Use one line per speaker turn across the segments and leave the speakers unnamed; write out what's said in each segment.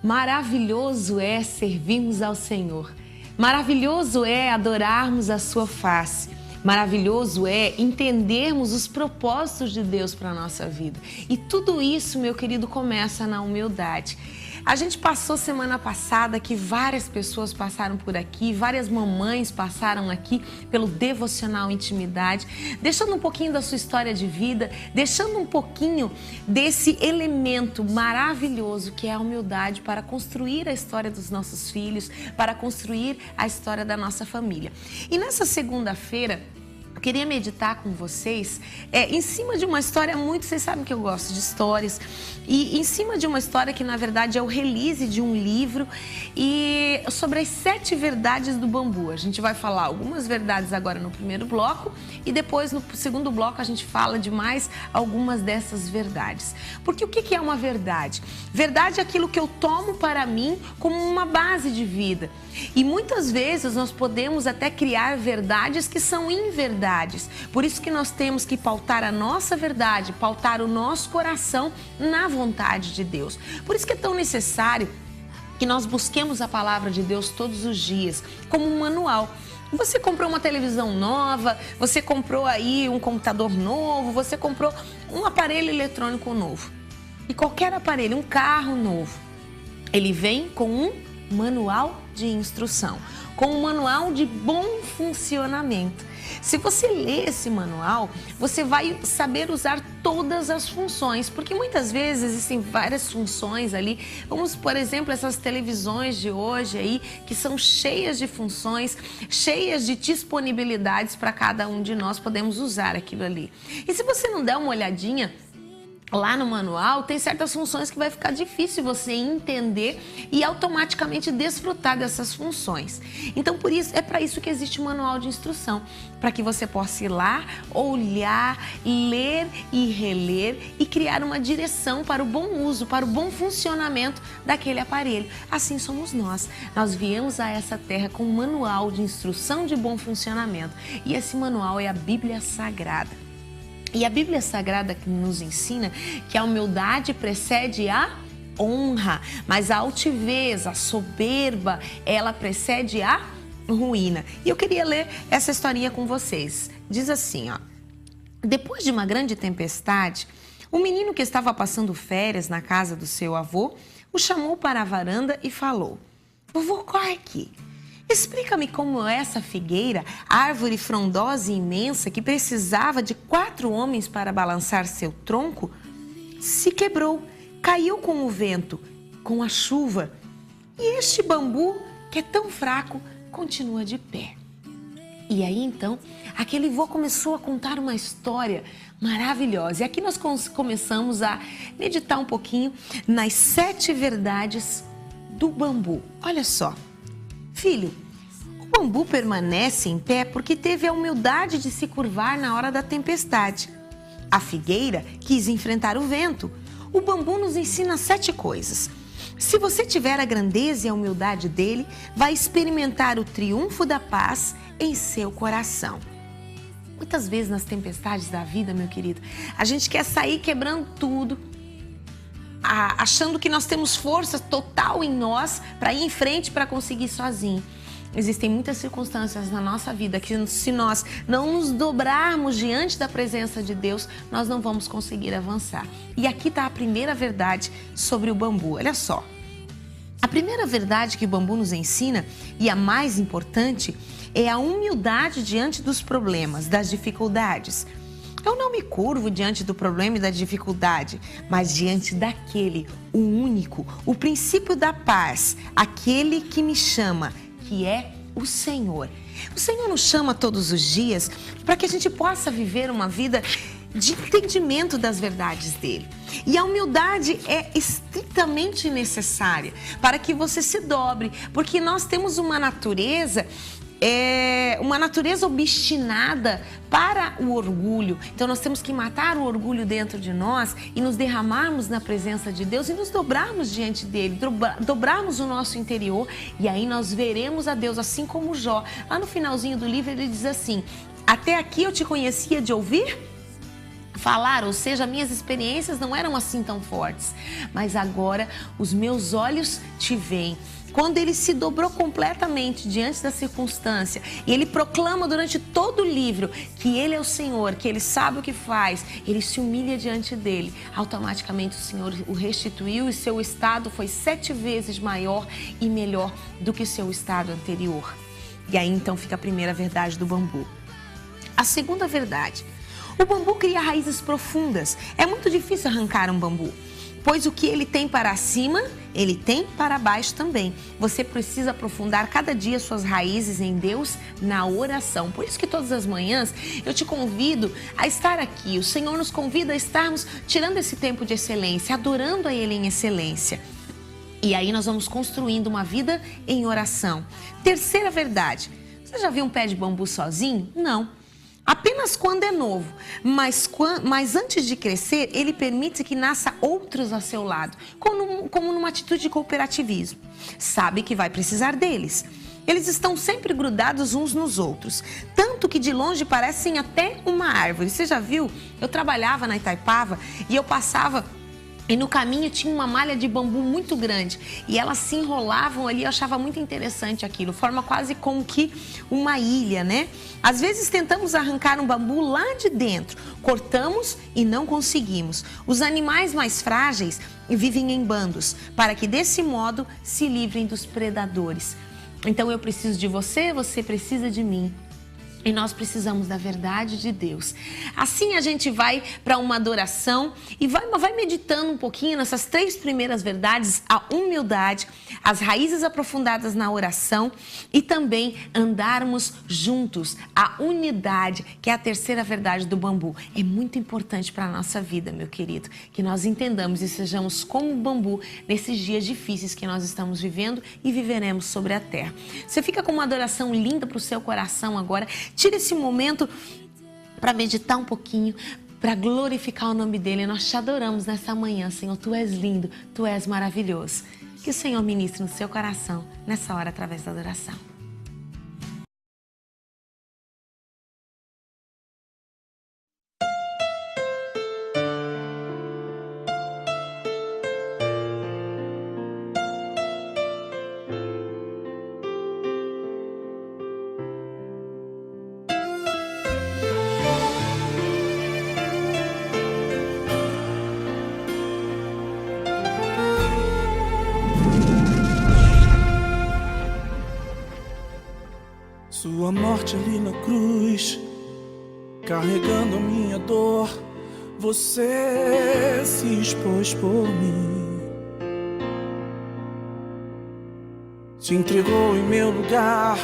Maravilhoso é servirmos ao Senhor. Maravilhoso é adorarmos a sua face. Maravilhoso é entendermos os propósitos de Deus para a nossa vida. E tudo isso, meu querido, começa na humildade. A gente passou semana passada que várias pessoas passaram por aqui, várias mamães passaram aqui pelo Devocional Intimidade, deixando um pouquinho da sua história de vida, deixando um pouquinho desse elemento maravilhoso que é a humildade para construir a história dos nossos filhos, para construir a história da nossa família. E nessa segunda-feira, eu queria meditar com vocês em cima de uma história muito... Vocês sabem que eu gosto de histórias. E em cima de uma história que, na verdade, é o release de um livro e sobre as 7 verdades do bambu. A gente vai falar algumas verdades agora no primeiro bloco e depois, no segundo bloco, a gente fala de mais algumas dessas verdades. Porque o que é uma verdade? Verdade é aquilo que eu tomo para mim como uma base de vida. E muitas vezes nós podemos até criar verdades que são inverdades. Por isso que nós temos que pautar a nossa verdade, pautar o nosso coração na vontade de Deus. Por isso que é tão necessário que nós busquemos a palavra de Deus todos os dias, como um manual. Você comprou uma televisão nova, você comprou aí um computador novo, você comprou um aparelho eletrônico novo. E qualquer aparelho, um carro novo, ele vem com um manual de instrução, com um manual de bom funcionamento. Se você ler esse manual, você vai saber usar todas as funções, porque muitas vezes existem várias funções ali. Vamos, por exemplo, essas televisões de hoje aí, que são cheias de funções, cheias de disponibilidades para cada um de nós, podemos usar aquilo ali. E se você não der uma olhadinha lá no manual, tem certas funções que vai ficar difícil você entender e automaticamente desfrutar dessas funções. Então, por isso, é para isso que existe o manual de instrução, para que você possa ir lá, olhar, ler e reler e criar uma direção para o bom uso, para o bom funcionamento daquele aparelho. Assim somos nós. Nós viemos a essa terra com um manual de instrução de bom funcionamento. E esse manual é a Bíblia Sagrada. E a Bíblia Sagrada que nos ensina que a humildade precede a honra, mas a altivez, a soberba, ela precede a ruína. E eu queria ler essa historinha com vocês. Diz assim, ó: depois de uma grande tempestade, o menino que estava passando férias na casa do seu avô o chamou para a varanda e falou: vovô, corre aqui. Explica-me como essa figueira, árvore frondosa e imensa que precisava de 4 homens para balançar seu tronco, se quebrou, caiu com o vento, com a chuva. E este bambu, que é tão fraco, continua de pé. E aí então, aquele vô começou a contar uma história maravilhosa. E aqui nós começamos a meditar um pouquinho nas 7 verdades do bambu. Olha só. Filho, o bambu permanece em pé porque teve a humildade de se curvar na hora da tempestade. A figueira quis enfrentar o vento. O bambu nos ensina 7 coisas. Se você tiver a grandeza e a humildade dele, vai experimentar o triunfo da paz em seu coração. Muitas vezes nas tempestades da vida, meu querido, a gente quer sair quebrando tudo, achando que nós temos força total em nós para ir em frente, para conseguir sozinho. Existem muitas circunstâncias na nossa vida que, se nós não nos dobrarmos diante da presença de Deus, nós não vamos conseguir avançar. E aqui está a primeira verdade sobre o bambu. Olha só. A primeira verdade que o bambu nos ensina, e a mais importante, é a humildade diante dos problemas, das dificuldades. Eu não me curvo diante do problema e da dificuldade, mas diante daquele, o único, o princípio da paz, aquele que me chama, que é o Senhor. O Senhor nos chama todos os dias para que a gente possa viver uma vida de entendimento das verdades dele. E a humildade é estritamente necessária para que você se dobre, porque nós temos uma natureza obstinada para o orgulho. Então nós temos que matar o orgulho dentro de nós e nos derramarmos na presença de Deus e nos dobrarmos diante dele, dobrarmos o nosso interior, e aí nós veremos a Deus, assim como Jó. Lá no finalzinho do livro ele diz assim: até aqui eu te conhecia de ouvir falar, ou seja, minhas experiências não eram assim tão fortes. Mas agora os meus olhos te veem. Quando ele se dobrou completamente diante da circunstância e ele proclama durante todo o livro que ele é o Senhor, que ele sabe o que faz, ele se humilha diante dele. Automaticamente o Senhor o restituiu e seu estado foi 7 vezes maior e melhor do que seu estado anterior. E aí então fica a primeira verdade do bambu. A segunda verdade: o bambu cria raízes profundas. É muito difícil arrancar um bambu, pois o que ele tem para cima, ele tem para baixo também. Você precisa aprofundar cada dia suas raízes em Deus na oração. Por isso que todas as manhãs eu te convido a estar aqui. O Senhor nos convida a estarmos tirando esse tempo de excelência, adorando a Ele em excelência. E aí nós vamos construindo uma vida em oração. Terceira verdade: você já viu um pé de bambu sozinho? Não. Apenas quando é novo, mas antes de crescer, ele permite que nasça outros a seu lado, como numa atitude de cooperativismo. Sabe que vai precisar deles. Eles estão sempre grudados uns nos outros, tanto que de longe parecem até uma árvore. Você já viu? Eu trabalhava na Itaipava e eu passava... E no caminho tinha uma malha de bambu muito grande e elas se enrolavam ali, eu achava muito interessante aquilo, forma quase como que uma ilha, né? Às vezes tentamos arrancar um bambu lá de dentro, cortamos e não conseguimos. Os animais mais frágeis vivem em bandos, para que desse modo se livrem dos predadores. Então eu preciso de você, você precisa de mim. E nós precisamos da verdade de Deus. Assim a gente vai para uma adoração e vai meditando um pouquinho nessas 3 primeiras verdades: a humildade, as raízes aprofundadas na oração e também andarmos juntos, a unidade, que é a terceira verdade do bambu. É muito importante para a nossa vida, meu querido, que nós entendamos e sejamos como o bambu nesses dias difíceis que nós estamos vivendo e viveremos sobre a terra. Você fica com uma adoração linda para o seu coração agora. Tira esse momento para meditar um pouquinho, para glorificar o nome dele. Nós te adoramos nessa manhã, Senhor. Tu és lindo, tu és maravilhoso. Que o Senhor ministre no seu coração nessa hora através da adoração.
Sua morte ali na cruz, carregando a minha dor, você se expôs por mim, se entregou em meu lugar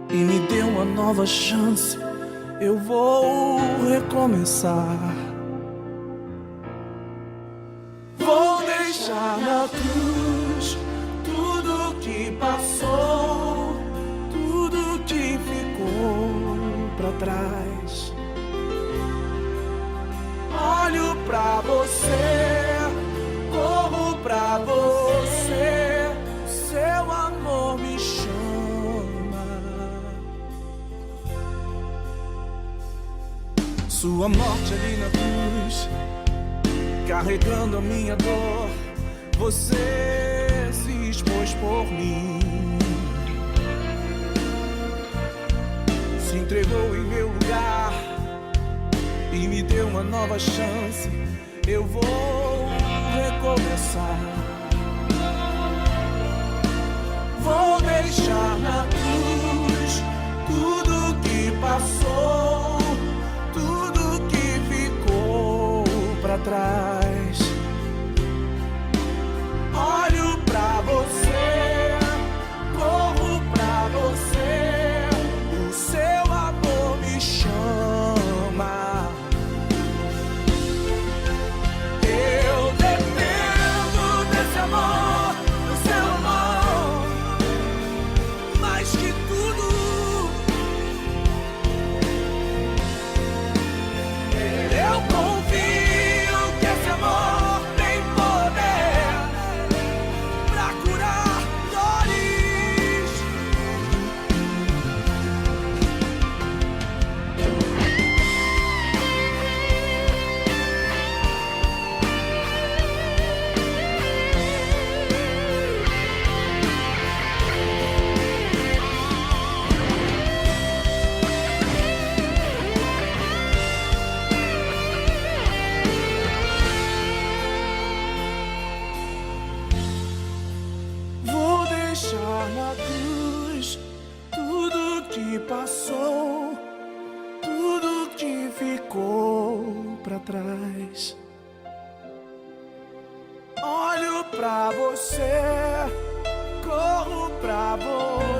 e me deu uma nova chance. Eu vou recomeçar, vou deixar na cruz tudo que passou, tudo que ficou pra trás. Olho pra você, corro pra você, seu amor me chama. Sua morte ali na cruz, carregando a minha dor, você se expôs por mim, se entregou em meu lugar e me deu uma nova chance. Eu vou recomeçar, vou deixar na cruz tudo que passou, tudo que ficou pra trás. Olho pra você, corro pra você, o seu amor me chama. Eu dependo desse amor, do seu amor, mais que tudo. Eu confio que esse amor pra trás. Olho pra você, corro pra você.